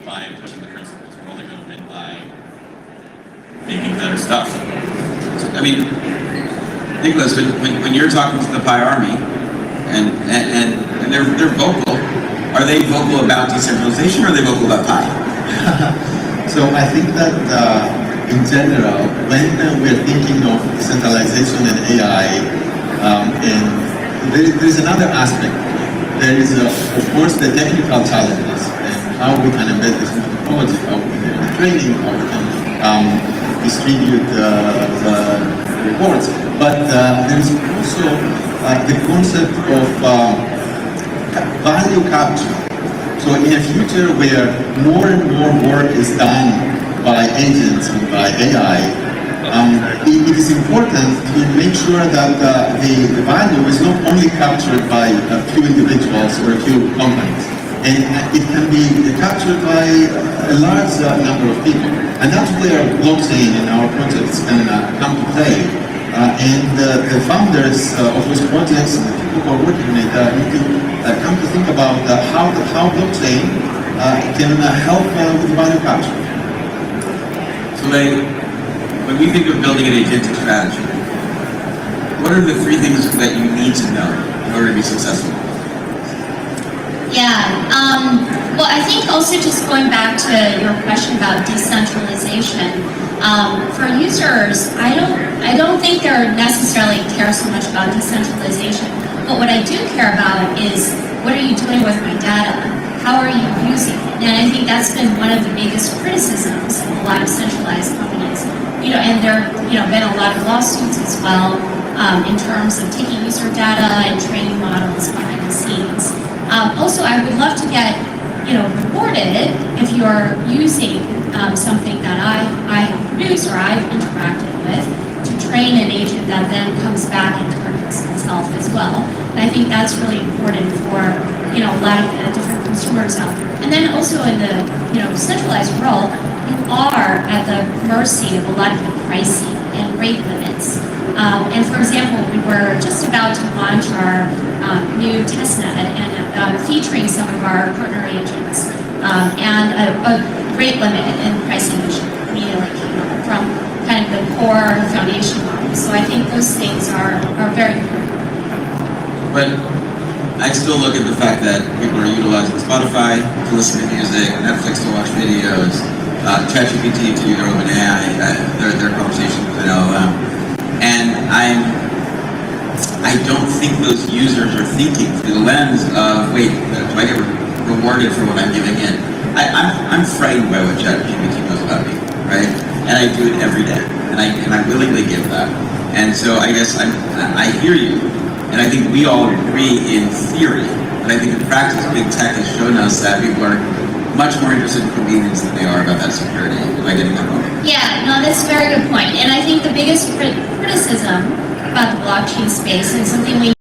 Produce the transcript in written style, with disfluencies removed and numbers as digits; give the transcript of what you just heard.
by pushing the principles. We're only going to win by making better stuff. So, I mean, Nicholas, when you're talking to the Pi Army and they're vocal, are they vocal about decentralization or are they vocal about Pi? So I think that in general, when we're thinking of decentralization and AI, and there's another aspect. There is, of course, the technical challenges and how we can embed this in technology, how we can do the training, how we can distribute the reports. But there's also the concept of value capture. So in a future where more and more work is done by agents and by AI, it is important to make sure that the value is not only captured by a few individuals or a few companies, and it can be captured by a large number of people. And that's where blockchain and our projects can come to play. And the founders of those projects and the people who are working on it need to come to think about how blockchain can help with value capture. So when we think of building an agentic strategy, what are the three things that you need to know in order to be successful? Yeah, well, I think also just going back to your question about decentralization, for users, I don't think they necessarily care so much about decentralization, but what I do care about is what are you doing with my data? How are you using it? And I think that's been one of the biggest criticisms of a lot of centralized companies. And there have been a lot of lawsuits as well in terms of taking user data and training models behind the scenes. Also, I would love to get rewarded if you're using something that I have produced or I've interacted with to train an agent that then comes back and targets itself as well. And I think that's really important for a lot of the different consumers out there. And then also in the centralized world, you are at the mercy of a lot of the pricing and rate limits. And for example, we were just about to launch our new testnet and featuring some of our partner agents, and a rate limit and pricing issue immediately came up from kind of the core foundation model. So I think those things are very important. But I still look at the fact that people are utilizing Spotify to listen to music, Netflix to watch videos, ChatGPT to their OpenAI, their conversations with an LLM. And I don't think those users are thinking through the lens of, wait, do I get rewarded for what I'm giving in? I'm frightened by what ChatGPT knows about me, right? And I do it every day, and I willingly give that. And so I guess I hear you, and I think we all agree in theory, but I think in practice, big tech has shown us that people are much more interested in convenience than they are about that security. Am I getting that wrong? Yeah, no, that's a very good point. And I think the biggest criticism about the blockchain space, and something we